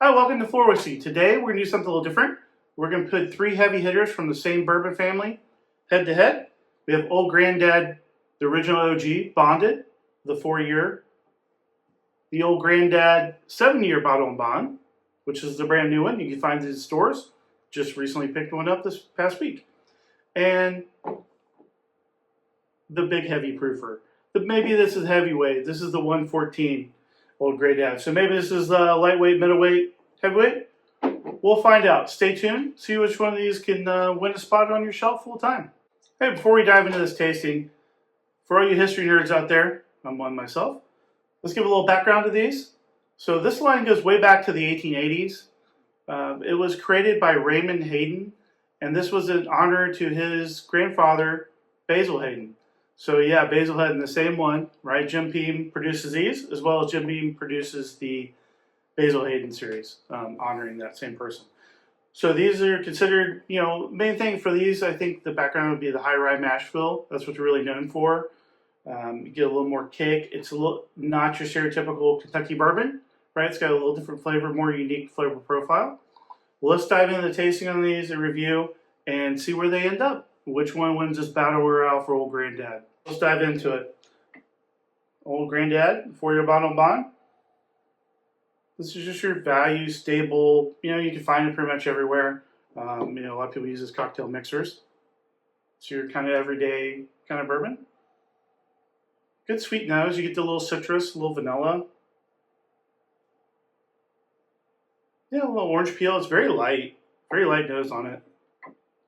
Hi, welcome to Floor Whiskey. Today we're going to do something a little different. We're going to put three heavy hitters from the same bourbon family head to head. We have Old Granddad, the original OG, bonded, the 4-year. The Old Granddad 7-year bottle and bond, which is the brand new one. You can find it in stores. Just recently picked one up this past week. And the big heavy proofer. Maybe this is heavyweight. This is the 114 Old Granddad. So maybe this is lightweight, middleweight, heavyweight. We'll find out. Stay tuned. See which one of these can win a spot on your shelf full time. Hey, before we dive into this tasting, for all you history nerds out there, I'm one myself. Let's give a little background to these. So this line goes way back to the 1880s. It was created by Raymond Hayden, and this was in honor to his grandfather, Basil Hayden. So yeah, Basil Hayden, the same one, right? Jim Beam produces these, as well as Jim Beam produces the Basil Hayden series, honoring that same person. So these are considered, main thing for these, I think the background would be the high-rye mash bill. That's what they're really known for. You get a little more kick. It's a little not your stereotypical Kentucky bourbon, right? It's got a little different flavor, more unique flavor profile. Well, let's dive into the tasting on these and review and see where they end up. Which one wins this battle royale for Old Granddad? Let's dive into it. Old Granddad, 4-year bottle bond. This is just your value, stable, you can find it pretty much everywhere. A lot of people use this cocktail mixers. It's your kind of everyday kind of bourbon. Good sweet nose. You get the little citrus, a little vanilla. Yeah, a little orange peel. It's very light nose on it.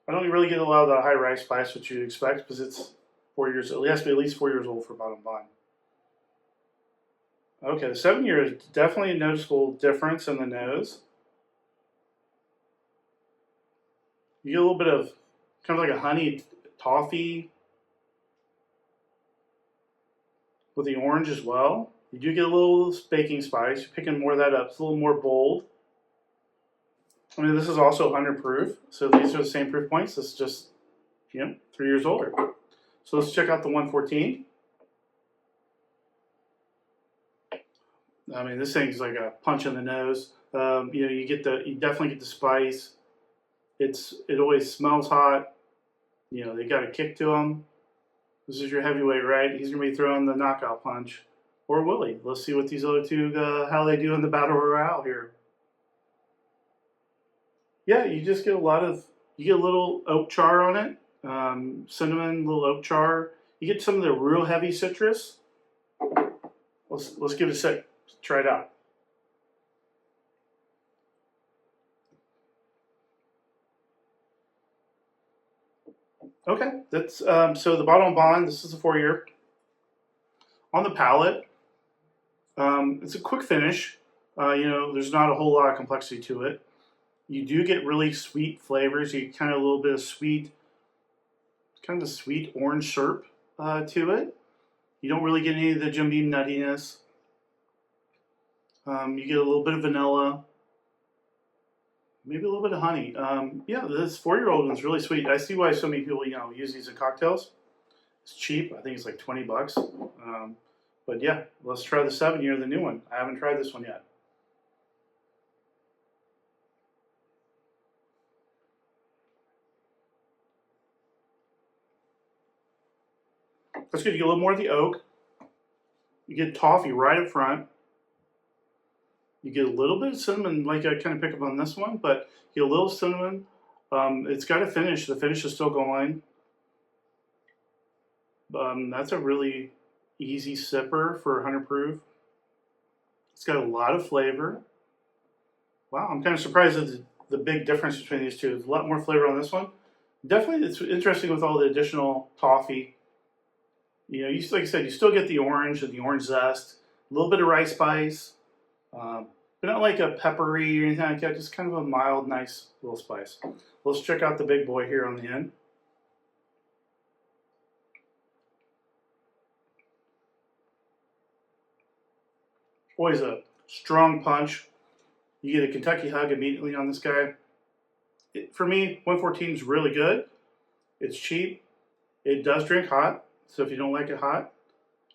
I don't really get a lot of the high-rye spice, which you'd expect, because it's 4 years. It has to be at least 4 years old for bottom bond. Okay, the 7-year is definitely a noticeable difference in the nose. You get a little bit of kind of like a honey toffee with the orange as well. You do get a little baking spice. You're picking more of that up. It's a little more bold. I mean, this is also 100 proof, so these are the same proof points. This is just, 3 years older. So let's check out the 114. I mean, this thing's like a punch in the nose. You definitely get the spice. It always smells hot. They got a kick to them. This is your heavyweight, right? He's gonna be throwing the knockout punch, or will he? Let's see what these other two, how they do in the battle royale here. Yeah, you just get you get a little oak char on it, cinnamon, little oak char. You get some of the real heavy citrus. Let's give it a sec. Try it out. Okay, that's so the bottle and bond. This is a 4-year. On the palate, it's a quick finish. There's not a whole lot of complexity to it. You do get really sweet flavors. You get kind of a little bit of sweet orange syrup to it. You don't really get any of the Jim Beam nuttiness. You get a little bit of vanilla, maybe a little bit of honey. Yeah, this 4-year-old one's really sweet. I see why so many people, use these in cocktails. It's cheap. I think it's like 20 bucks. But yeah, let's try the 7-year, the new one. I haven't tried this one yet. That's good. You get a little more of the oak. You get toffee right up front. You get a little bit of cinnamon, like I kind of pick up on this one, but you get a little cinnamon. It's got a finish. The finish is still going. That's a really easy sipper for 100 proof. It's got a lot of flavor. Wow, I'm kind of surprised at the big difference between these two. There's a lot more flavor on this one. Definitely, it's interesting with all the additional toffee. Like I said, you still get the orange and the orange zest, a little bit of rice spice, but not like a peppery or anything like that, just kind of a mild, nice little spice. Let's check out the big boy here on the end. Always a strong punch. You get a Kentucky hug immediately on this guy. For me, 114 is really good. It's cheap. It does drink hot. So if you don't like it hot,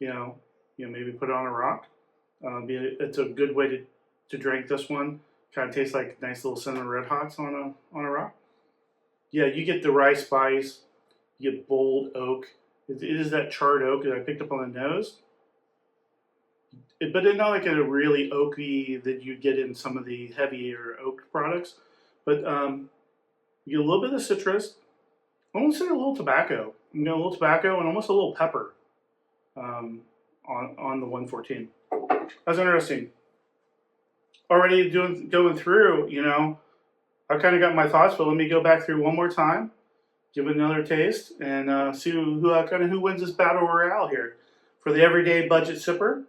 maybe put it on a rock. It's a good way to drink this one. Kind of tastes like nice little cinnamon red hots on a rock. Yeah, you get the rye spice. You get bold oak. It is that charred oak that I picked up on the nose. But it's not like a really oaky that you get in some of the heavier oak products. But you get a little bit of citrus. I almost say a little tobacco. You know, a little tobacco and almost a little pepper on the 114. That's interesting. Already going through, you know, I've kind of got my thoughts, but let me go back through one more time, give it another taste, and see who wins this battle royale here for the everyday budget sipper.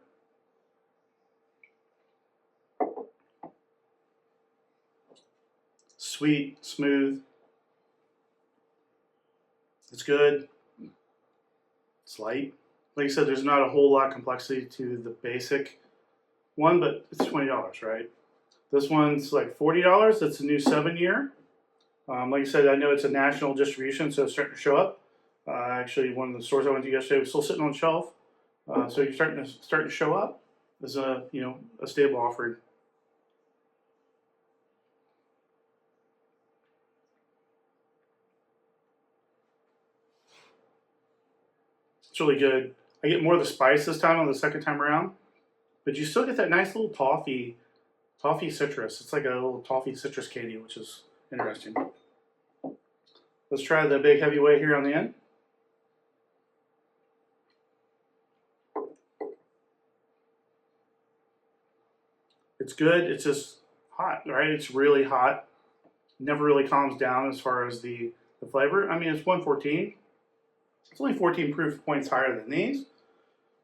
Sweet, smooth. It's good. It's light. Like I said, there's not a whole lot of complexity to the basic one, but it's $20, right? This one's like $40. That's a new 7-year. Like I said, I know it's a national distribution, so it's starting to show up. Actually, one of the stores I went to yesterday was still sitting on the shelf, so you're starting to show up as a a stable offering. It's really good. I get more of the spice this time on the second time around, but you still get that nice little toffee citrus. It's like a little toffee citrus candy, which is interesting. Let's try the big heavyweight here on the end. It's good. It's just hot, right? It's really hot. Never really calms down as far as the flavor. I mean, it's 114. It's only 14 proof points higher than these.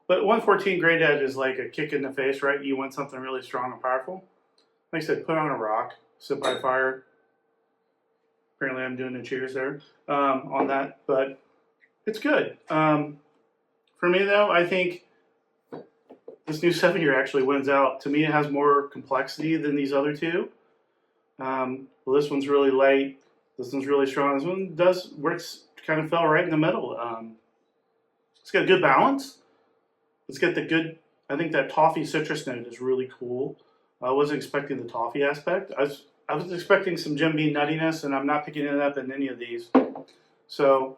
But 114 Grey Dad is like a kick in the face, right? You want something really strong and powerful. Like I said, put on a rock, sit by a fire. Apparently I'm doing a cheers there on that, but it's good. For me though, I think this new 7-year actually wins out. To me, it has more complexity than these other two. Well, this one's really light. This one's really strong. This one does where it's kind of fell right in the middle. It's got a good balance. It's got the good. I think that toffee citrus note is really cool. I wasn't expecting the toffee aspect. I was expecting some Jim Beam nuttiness, and I'm not picking it up in any of these. So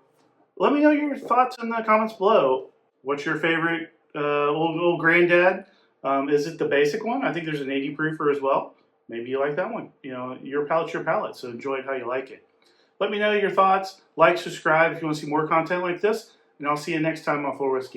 let me know your thoughts in the comments below. What's your favorite old granddad? Is it the basic one? I think there's an 80 proofer as well. Maybe you like that one. You know, your palate's your palate, so enjoy it how you like it. Let me know your thoughts. Like, subscribe if you want to see more content like this, and I'll see you next time on Full Whiskey.